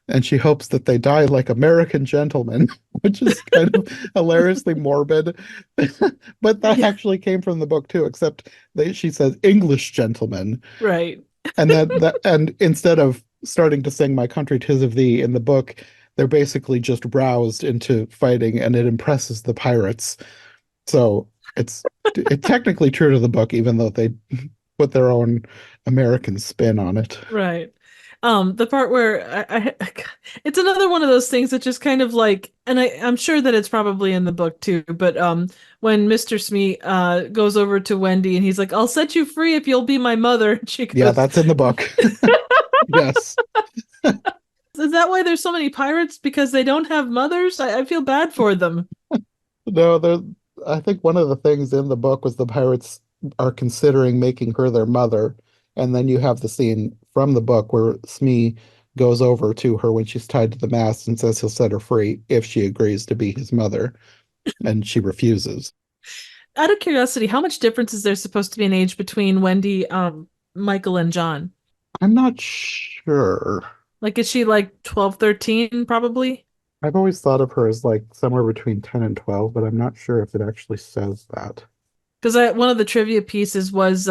and she hopes that they die like American gentlemen, which is kind of hilariously morbid. But that Yeah. actually came from the book too, except she says English gentlemen. Right. And and instead of starting to sing My Country 'Tis of Thee in the book, they're basically just roused into fighting and it impresses the pirates. So it's technically true to the book, even though they put their own American spin on it. Right. The part where it's another one of those things that just kind of like, and I'm sure that it's probably in the book too, but when Mr. Smee goes over to Wendy and he's like, "I'll set you free if you'll be my mother," and she Yeah, goes, that's in the book. Yes. "Is that why there's so many pirates? Because they don't have mothers? I feel bad for them." No, I think one of the things in the book was the pirates are considering making her their mother. And then you have the scene from the book where Smee goes over to her when she's tied to the mast and says he'll set her free if she agrees to be his mother. And she refuses. Out of curiosity, how much difference is there supposed to be in age between Wendy, Michael, and John? I'm not sure. Like, is she like 12, 13, probably? I've always thought of her as like somewhere between 10 and 12, but I'm not sure if it actually says that. Because one of the trivia pieces was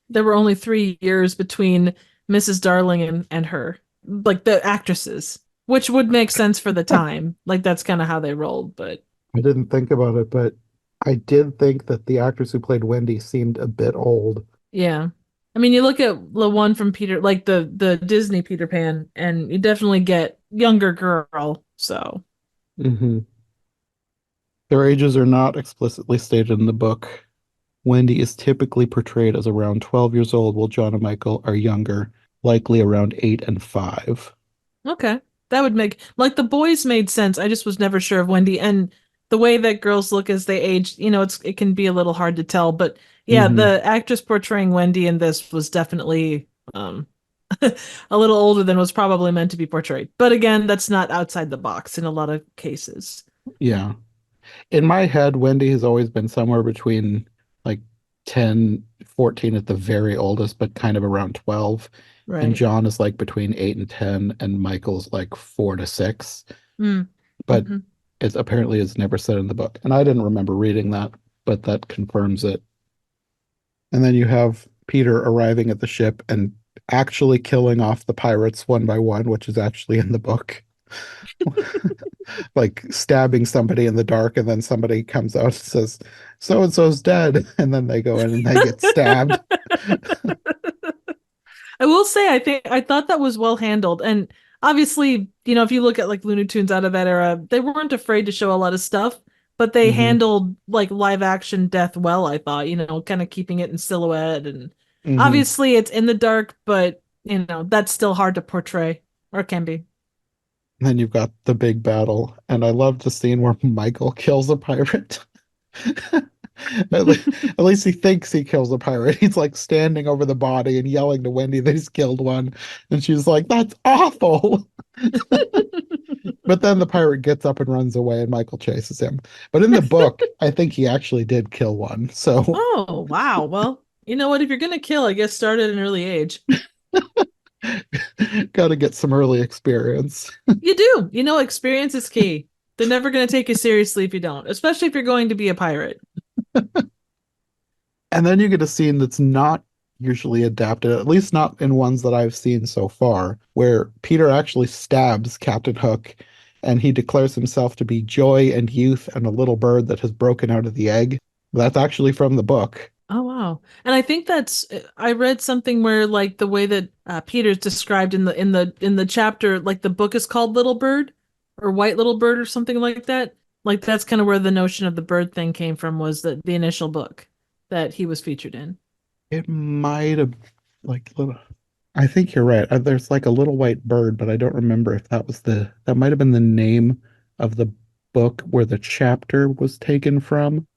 there were only 3 years between Mrs. Darling and her, like the actresses, which would make sense for the time. Like that's kind of how they rolled, but I didn't think about it, but I did think that the actress who played Wendy seemed a bit old. yeah. I mean, you look at the one from Peter, like the Disney Peter Pan, and you definitely get younger girl. So Hmm. Their ages are not explicitly stated in the book. Wendy is typically portrayed as around 12 years old, while John and Michael are younger, likely around 8 and 5. okay, that would make like the boys made sense. I just was never sure of Wendy and the way that girls look as they age. It can be a little hard to tell, but yeah, Hmm. the actress portraying Wendy in this was definitely a little older than was probably meant to be portrayed. But again, that's not outside the box in a lot of cases. Yeah. In my head, Wendy has always been somewhere between like 10, 14 at the very oldest, but kind of around 12. And Right. John is like between 8 and 10, and Michael's like 4 to 6. Mm. But Hmm. it apparently is never said in the book. And I didn't remember reading that, but that confirms it. And then you have Peter arriving at the ship and actually killing off the pirates one by one, which is actually in the book. Like stabbing somebody in the dark, and then somebody comes out and says, "So and so's dead." And then they go in and they get stabbed. I will say, I thought that was well handled, and obviously, if you look at like Looney Tunes out of that era, they weren't afraid to show a lot of stuff, but they Hmm. handled like live action death well. I thought, kind of keeping it in silhouette, and Hmm. obviously it's in the dark, but that's still hard to portray or can be. Then you've got the big battle. And I love the scene where Michael kills a pirate. At least he thinks he kills a pirate. He's like standing over the body and yelling to Wendy that he's killed one. And she's like, "That's awful." But then the pirate gets up and runs away and Michael chases him. But in the book, I think he actually did kill one. So Oh, wow. Well, you know what? If you're gonna kill, I guess start at an early age. got to get some early experience. You do. Experience is key. They're never gonna take you seriously if you don't, especially if you're going to be a pirate. And then you get a scene that's not usually adapted, at least not in ones that I've seen so far, where Peter actually stabs Captain Hook and he declares himself to be joy and youth and a little bird that has broken out of the egg. That's actually from the book. Oh wow. And I think I read something where like the way that Peter's described in the chapter, like the book is called Little Bird or White Little Bird or something like that. Like that's kind of where the notion of the bird thing came from, was the initial book that he was featured in. It might have, like, little, I think you're right. There's like a little white bird, but I don't remember if that might have been the name of the book where the chapter was taken from.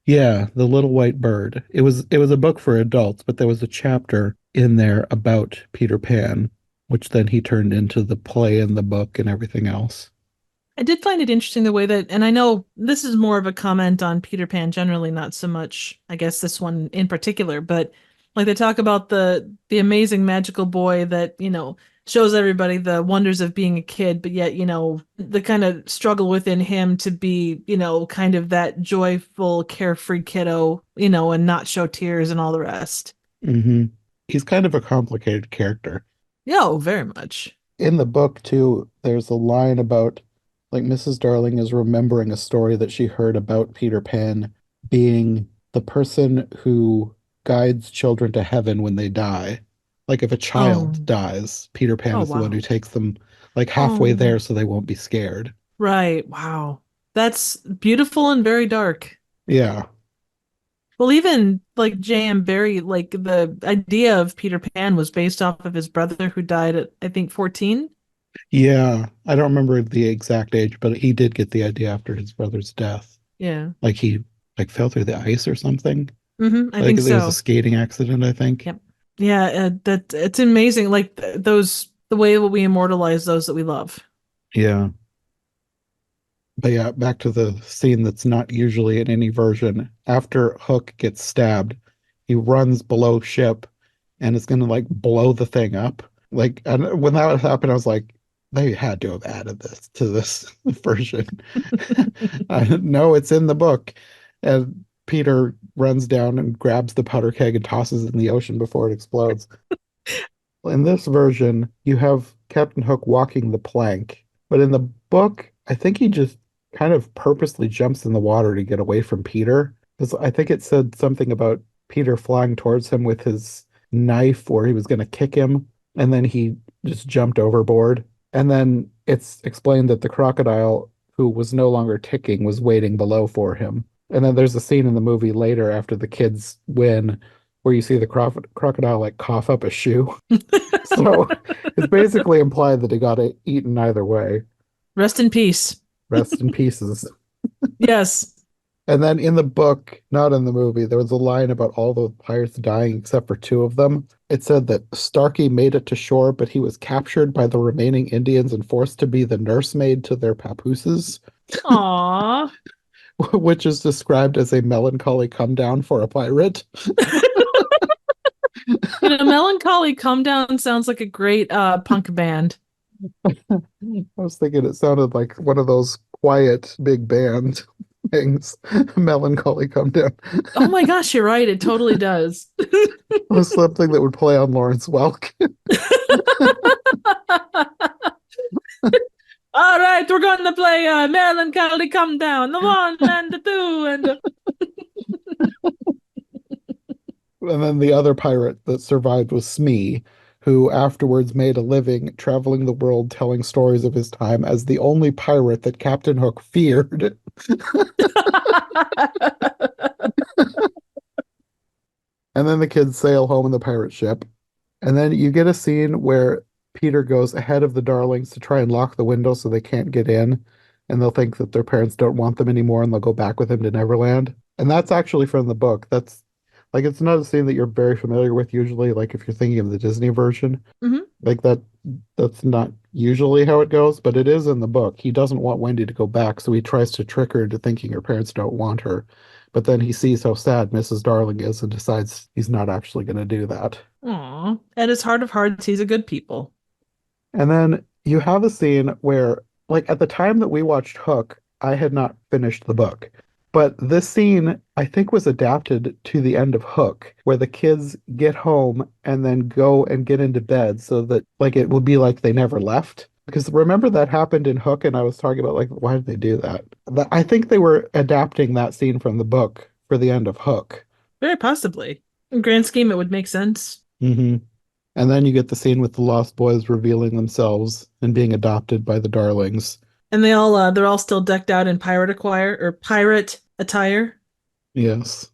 Yeah, The Little White Bird. It was a book for adults, but there was a chapter in there about Peter Pan, which then he turned into the play and the book and everything else. I did find it interesting the way that, and I know this is more of a comment on Peter Pan generally, not so much, I guess, this one in particular, but like they talk about the amazing magical boy that, shows everybody the wonders of being a kid, but yet, the kind of struggle within him to be, kind of that joyful, carefree kiddo, and not show tears and all the rest. Hmm. He's kind of a complicated character. Yeah, oh, very much. In the book, too, there's a line about like Mrs. Darling is remembering a story that she heard about Peter Pan being the person who guides children to heaven when they die. Like if a child Oh, dies, Peter Pan oh is the one who wow. takes them like halfway Oh, there so they won't be scared. right. Wow. That's beautiful and very dark. Yeah. Well, even like J.M. Barrie, like the idea of Peter Pan was based off of his brother who died at, I think, 14. Yeah. I don't remember the exact age, but he did get the idea after his brother's death. Yeah. Like he like fell through the ice or something. I Like think there was a so. skating accident, I think. Yep. Yeah, that it's amazing. Like those, the way that we immortalize those that we love. Yeah. But yeah, back to the scene that's not usually in any version. After Hook gets stabbed, he runs below ship and is gonna like blow the thing up. Like, and when that happened, I was like, they had to have added this to this version. I know it's in the book. And Peter runs down and grabs the powder keg and tosses it in the ocean before it explodes. In this version, you have Captain Hook walking the plank, but in the book, I think he just kind of purposely jumps in the water to get away from Peter. Because I think it said something about Peter flying towards him with his knife, or he was going to kick him, and then he just jumped overboard. And then it's explained that the crocodile, who was no longer ticking, was waiting below for him. And then there's a scene in the movie later after the kids win where you see the crocodile like cough up a shoe. So it's basically implied that he got eaten either way. Rest in peace. Rest in pieces. Yes. And then in the book, not in the movie, there was a line about all the pirates dying except for two of them. It said that Starkey made it to shore, but he was captured by the remaining Indians and forced to be the nursemaid to their papooses, Aw. which is described as a melancholy come down for a pirate. Melancholy Come Down sounds like a great punk band. I was thinking it sounded like one of those quiet big band things. Melancholy come down. Oh my gosh, you're right. It totally does. It was something that would play on Lawrence Welk. All right, we're going to play Melancholy Come Down, the one and the two and the... And then the other pirate that survived was Smee, who afterwards made a living traveling the world telling stories of his time as the only pirate that Captain Hook feared. And then the kids sail home in the pirate ship. And then you get a scene where Peter goes ahead of the Darlings to try and lock the window so they can't get in. And they'll think that their parents don't want them anymore and they'll go back with him to Neverland. And that's actually from the book. That's like it's not a scene that you're very familiar with usually, like if you're thinking of the Disney version. Mhm. Like that's not usually how it goes, but it is in the book. He doesn't want Wendy to go back, so he tries to trick her into thinking her parents don't want her. But then he sees how sad Mrs. Darling is and decides he's not actually going to do that. Aw. At his heart of hearts, he's a good people. And then you have a scene where, like, at the time that we watched Hook, I had not finished the book. But this scene, I think, was adapted to the end of Hook, where the kids get home and then go and get into bed so that, like, it would be like they never left. Because remember that happened in Hook, and I was talking about, like, why did they do that? I think they were adapting that scene from the book for the end of Hook. Very possibly. In grand scheme, it would make sense. Hmm. And then you get the scene with the Lost Boys revealing themselves and being adopted by the Darlings. And they're all still decked out in pirate attire or pirate attire. Yes.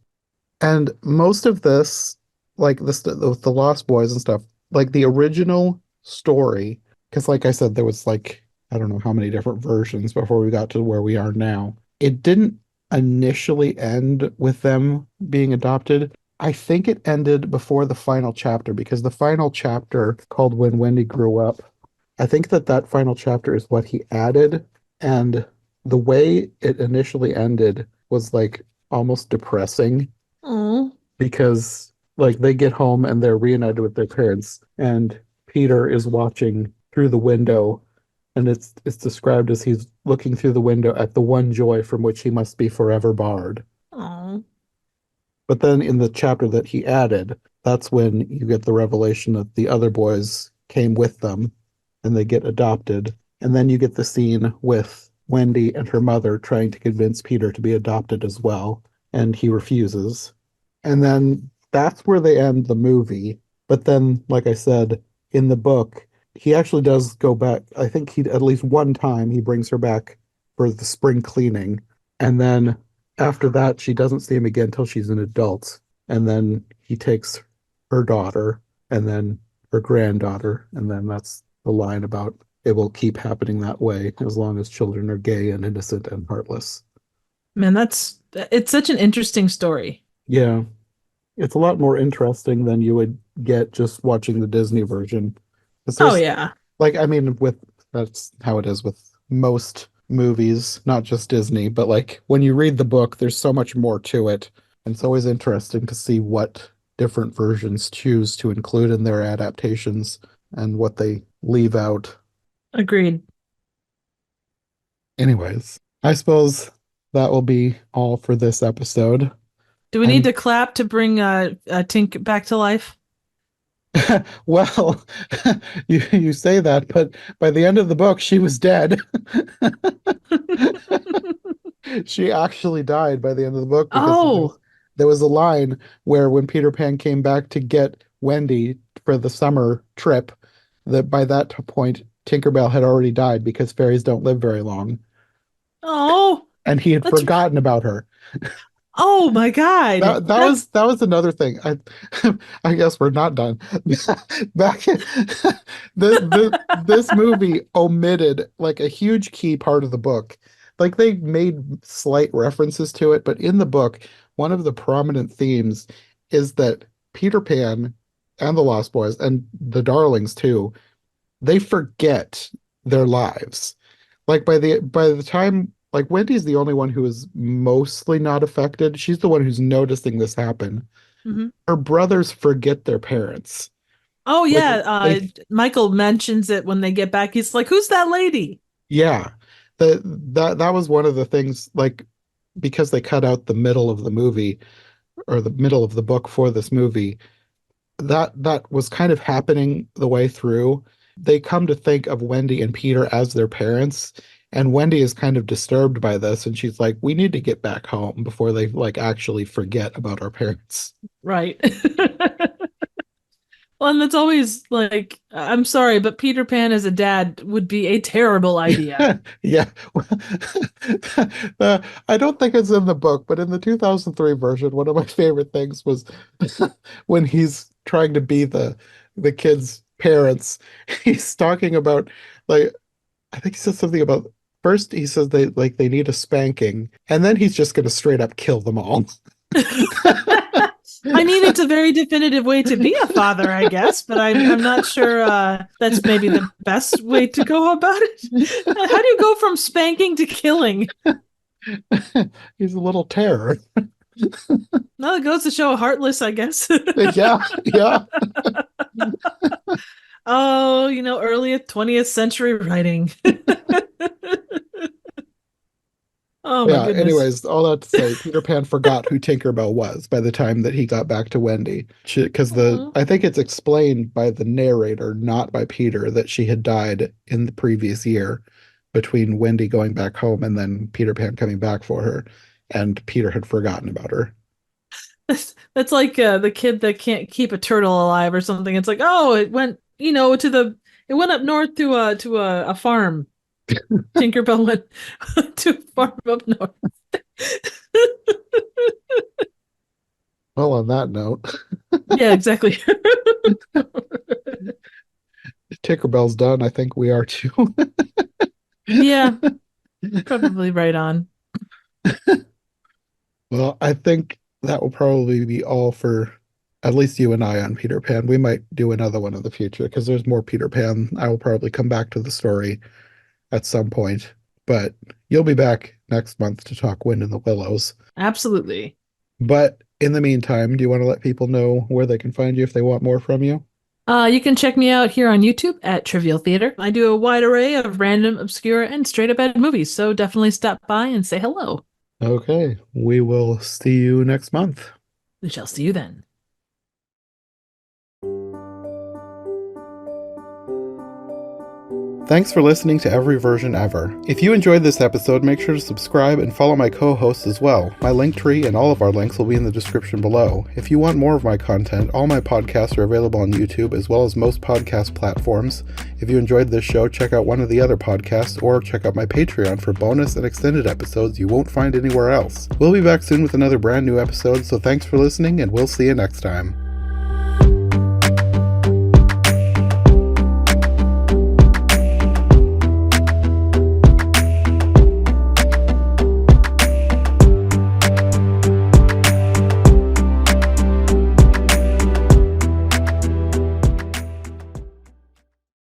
And most of this, like this, the Lost Boys and stuff, like the original story, because like I said, there was like, I don't know how many different versions before we got to where we are now. It didn't initially end with them being adopted. I think it ended before the final chapter because the final chapter called When Wendy Grew Up, I think that that final chapter is what he added. And the way it initially ended was like almost depressing Oh. because like they get home and they're reunited with their parents and Peter is watching through the window and it's described as he's looking through the window at the one joy from which he must be forever barred. Oh. But then in the chapter that he added, that's when you get the revelation that the other boys came with them and they get adopted. And then you get the scene with Wendy and her mother trying to convince Peter to be adopted as well, and he refuses. And then that's where they end the movie. But then, like I said, in the book, he actually does go back. I think he at least one time he brings her back for the spring cleaning. And then after that, she doesn't see him again until she's an adult. And then he takes her daughter and then her granddaughter. And then that's the line about it will keep happening that way as long as children are gay and innocent and heartless. Man, it's such an interesting story. Yeah, it's a lot more interesting than you would get just watching the Disney version. Because Oh there's, yeah. like, I mean, with that's how it is with most movies, not just Disney, but like when you read the book, there's so much more to it. And it's always interesting to see what different versions choose to include in their adaptations and what they leave out. Agreed. Anyways, I suppose that will be all for this episode. Do we need And to clap to bring Tink back to life? well, you say that, but by the end of the book, she was dead. She actually died by the end of the book because Oh, there was a line where when Peter Pan came back to get Wendy for the summer trip, that by that point Tinkerbell had already died because fairies don't live very long, oh, and he had that's forgotten about her. oh my God. That was another thing. I guess we're not done. Back this movie omitted like a huge key part of the book. Like they made slight references to it, but in the book, one of the prominent themes is that Peter Pan and the Lost Boys and the Darlings too, they forget their lives. Like by the time like Wendy's the only one who is mostly not affected. She's the one who's noticing this happen. Mhm. Her brothers forget their parents. Oh Like yeah, they Michael mentions it when they get back. He's like, "Who's that lady?" yeah. That was one of the things like because they cut out the middle of the movie or the middle of the book for this movie, that was kind of happening the way through. They come to think of Wendy and Peter as their parents, and Wendy is kind of disturbed by this, and she's like, "We need to get back home before they like actually forget about our parents." Right. Well, and that's always like, I'm sorry, but Peter Pan as a dad would be a terrible idea. Yeah. I don't think it's in the book, but in the 2003 version, one of my favorite things was when he's trying to be the kid's parents. He's talking about like I think he says something about first he says they need a spanking, and then he's just gonna straight up kill them all. I mean, it's a very definitive way to be a father, I guess, but I'm not sure that's maybe the best way to go about it. How do you go from spanking to killing? He's a little terror. Well, it goes to show heartless, I guess. Yeah, yeah. Oh, early 20th century writing. Oh my Yeah, goodness. anyways, all that to say, Peter Pan forgot who Tinkerbell was by the time that he got back to Wendy. Because Aw. I think it's explained by the narrator, not by Peter, that she had died in the previous year between Wendy going back home and then Peter Pan coming back for her. And Peter had forgotten about her. That's like the kid that can't keep a turtle alive or something. It's like, oh, it went, it went up north to a farm. Tinkerbell went to a farm up north. Well, on that note, Yeah, exactly. Tinkerbell's done. I think we are too. Yeah, probably right on. Well, I think that will probably be all for at least you and I on Peter Pan. We might do another one in the future because there's more Peter Pan. I will probably come back to the story at some point, but you'll be back next month to talk Wind in the Willows. Absolutely. But in the meantime, do you want to let people know where they can find you if they want more from you? You can check me out here on YouTube at Trivial Theater. I do a wide array of random, obscure, and straight up ed movies, so definitely stop by and say hello. Okay, we will see you next month. We shall see you then. Thanks for listening to Every Version Ever. If you enjoyed this episode, make sure to subscribe and follow my co-hosts as well. My Linktree and all of our links will be in the description below. If you want more of my content, all my podcasts are available on YouTube as well as most podcast platforms. If you enjoyed this show, check out one of the other podcasts or check out my Patreon for bonus and extended episodes you won't find anywhere else. We'll be back soon with another brand new episode, so thanks for listening and we'll see you next time.